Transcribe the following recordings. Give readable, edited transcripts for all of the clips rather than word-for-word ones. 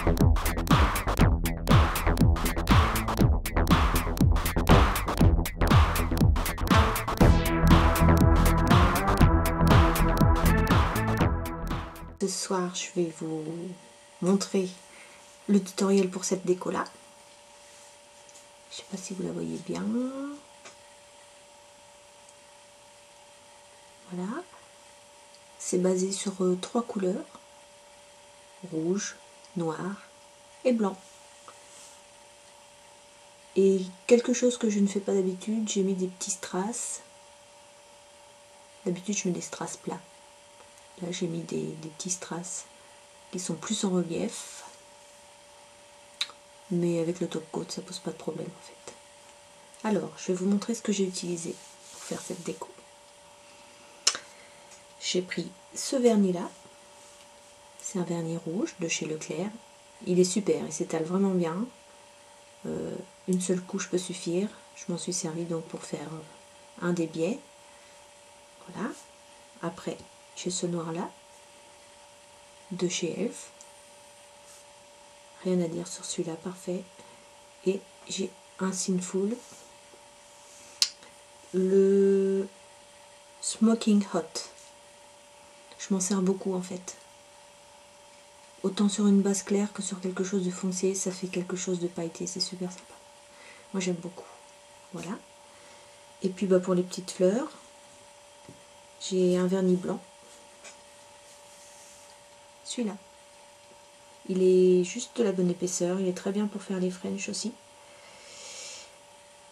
Ce soir, je vais vous montrer le tutoriel pour cette déco là. Je sais pas si vous la voyez bien. Voilà. C'est basé sur 3 couleurs. Rouge, noir et blanc. Et quelque chose que je ne fais pas d'habitude, j'ai mis des petits strass. D'habitude, je mets des strass plats. Là, j'ai mis des petits strass qui sont plus en relief. Mais avec le top coat, ça pose pas de problème en fait. Alors, je vais vous montrer ce que j'ai utilisé pour faire cette déco. J'ai pris ce vernis là. C'est un vernis rouge de chez Leclerc. Il est super, il s'étale vraiment bien. Une seule couche peut suffire. Je m'en suis servi donc pour faire un des biais. Voilà. Après, j'ai ce noir là de chez Elf. Rien à dire sur celui-là, parfait. Et j'ai un Sinful, le Smoking Hot. Je m'en sers beaucoup en fait. Autant sur une base claire que sur quelque chose de foncé, ça fait quelque chose de pailleté, c'est super sympa. Moi j'aime beaucoup. Voilà. Et puis bah, pour les petites fleurs, j'ai un vernis blanc. Celui-là. Il est juste de la bonne épaisseur, il est très bien pour faire les French aussi.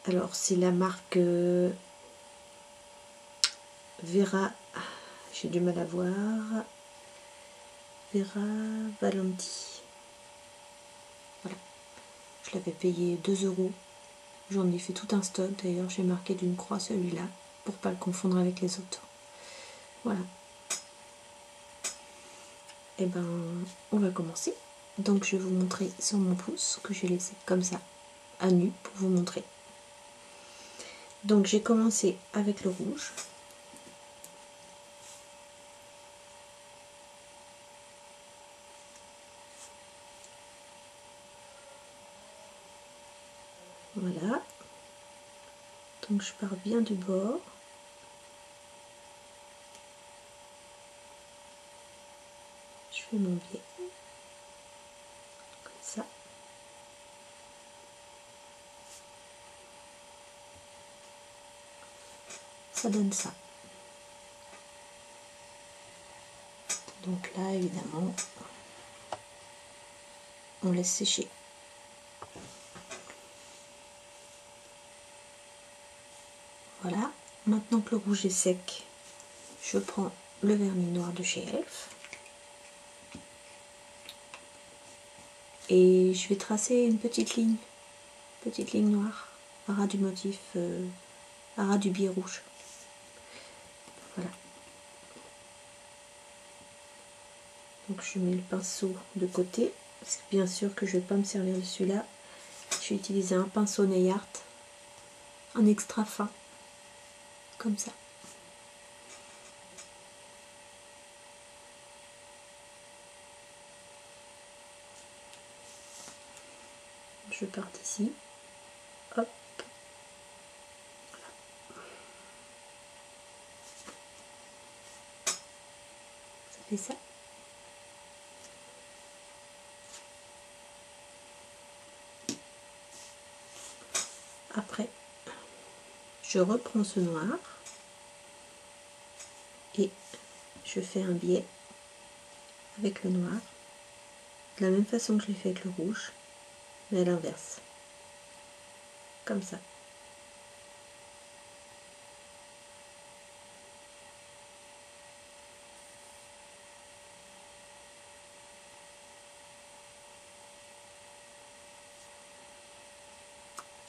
Alors c'est la marque Vera, j'ai du mal à voir, Vera Valenti. Voilà, je l'avais payé 2 €. J'en ai fait tout un stock, d'ailleurs j'ai marqué d'une croix celui-là pour pas le confondre avec les autres. Voilà. Et ben on va commencer. Donc je vais vous montrer sur mon pouce que j'ai laissé comme ça à nu pour vous montrer. Donc j'ai commencé avec le rouge. Voilà. Donc je pars bien du bord. Je fais mon biais. Comme ça. Ça donne ça. Donc là, évidemment, on laisse sécher. Voilà. Maintenant que le rouge est sec, je prends le vernis noir de chez Elf. Et je vais tracer une petite ligne noire, à ras du motif, à ras du biais rouge. Voilà. Donc je mets le pinceau de côté, parce que bien sûr que je ne vais pas me servir de celui-là. Je vais utiliser un pinceau nail art, un extra fin, comme ça. Je pars ici. Hop. Ça fait ça. Après, je reprends ce noir et je fais un biais avec le noir, de la même façon que je l'ai fait avec le rouge, mais à l'inverse, comme ça.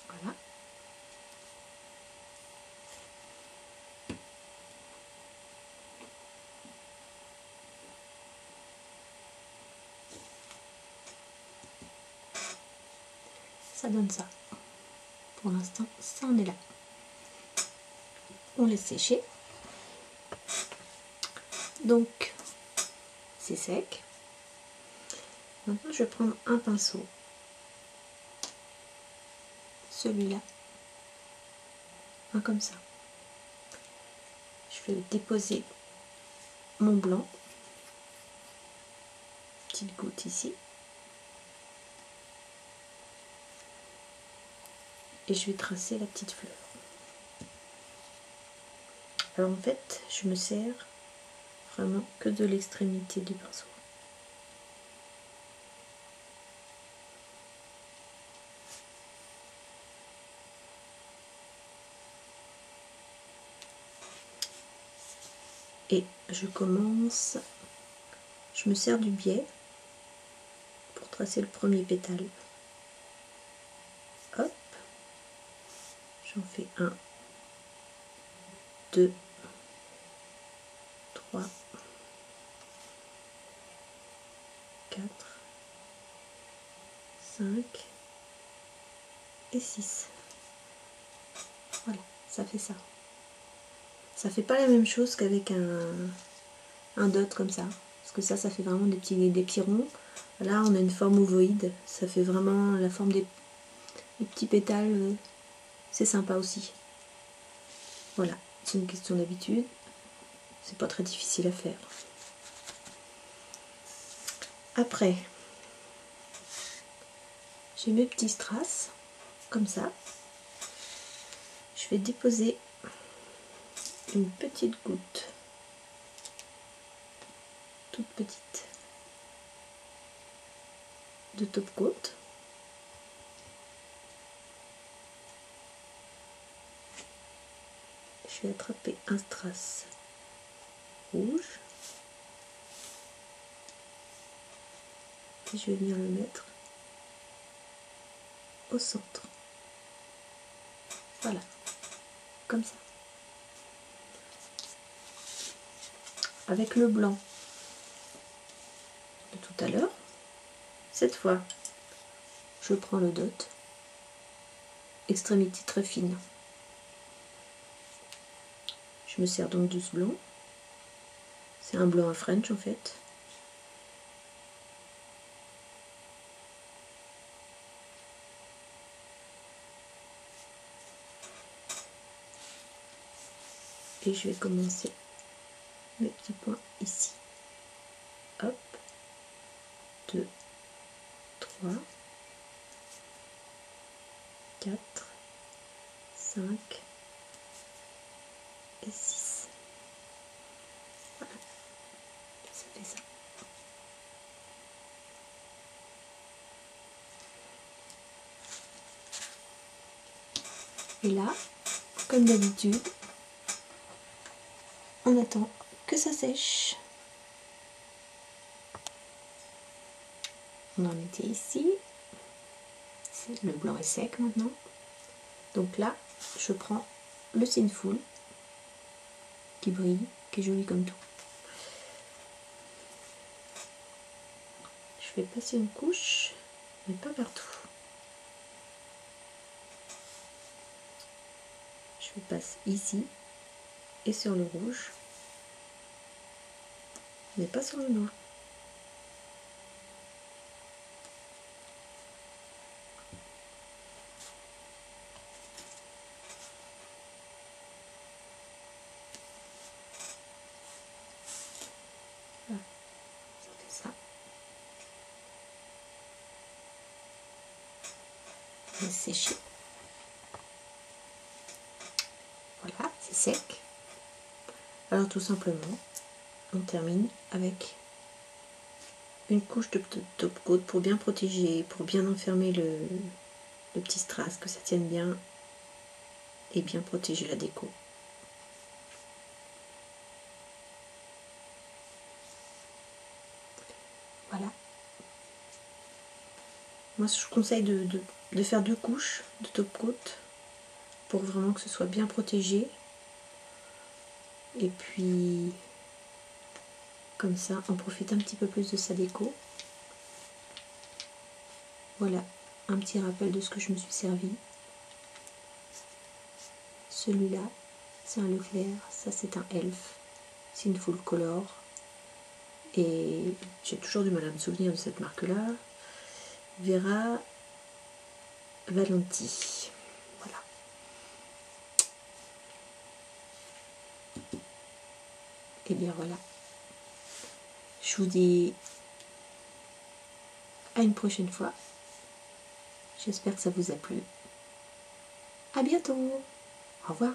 Voilà. Ça donne ça. Pour l'instant, ça en est là. On laisse sécher. Donc, c'est sec. Maintenant, je vais prendre un pinceau, celui-là, un comme ça. Je vais déposer mon blanc, petite goutte ici, et je vais tracer la petite fleur. Alors en fait, je me sers vraiment que de l'extrémité du pinceau. Et je commence, je me sers du biais pour tracer le premier pétale. Hop, j'en fais 1, 2, 3, 4, 5 et 6. Voilà, ça fait ça. Ça fait pas la même chose qu'avec un dot comme ça. Parce que ça fait vraiment des petits ronds. Là, on a une forme ovoïde. Ça fait vraiment la forme des petits pétales. C'est sympa aussi. Voilà, c'est une question d'habitude. C'est pas très difficile à faire. Après, j'ai mes petits strass, comme ça. Je vais déposer une petite goutte, toute petite, de top coat. Je vais attraper un strass rouge et je vais venir le mettre au centre. Voilà, comme ça. Avec le blanc de tout à l'heure, cette fois, je prends le dot, extrémité très fine. Je me sers donc de ce blanc. C'est un blanc à French en fait. Et je vais commencer mes petits points ici. Hop, 2, 3, 4, 5 et 6. Voilà, ça fait ça. Et là, comme d'habitude, on attend que ça sèche. On en était ici. Le blanc est sec maintenant. Donc là, je prends le Sinful qui brille, qui est joli comme tout. Je vais passer une couche, mais pas partout. Je passe ici et sur le rouge, mais pas sur le noir. Voilà, ça fait ça. Je vais sécher. Voilà, c'est sec. Alors tout simplement, on termine avec une couche de top coat pour bien protéger, pour bien enfermer le petit strass, que ça tienne bien et bien protéger la déco. Voilà. Moi je conseille de faire 2 couches de top coat pour vraiment que ce soit bien protégé. Et puis comme ça on profite un petit peu plus de sa déco. Voilà un petit rappel de ce que je me suis servi. Celui-là c'est un Leclerc, ça c'est un Elf, c'est une full color. Et j'ai toujours du mal à me souvenir de cette marque-là. Vera Valenti. Voilà. Et bien voilà. Je vous dis à une prochaine fois. J'espère que ça vous a plu. À bientôt. Au revoir.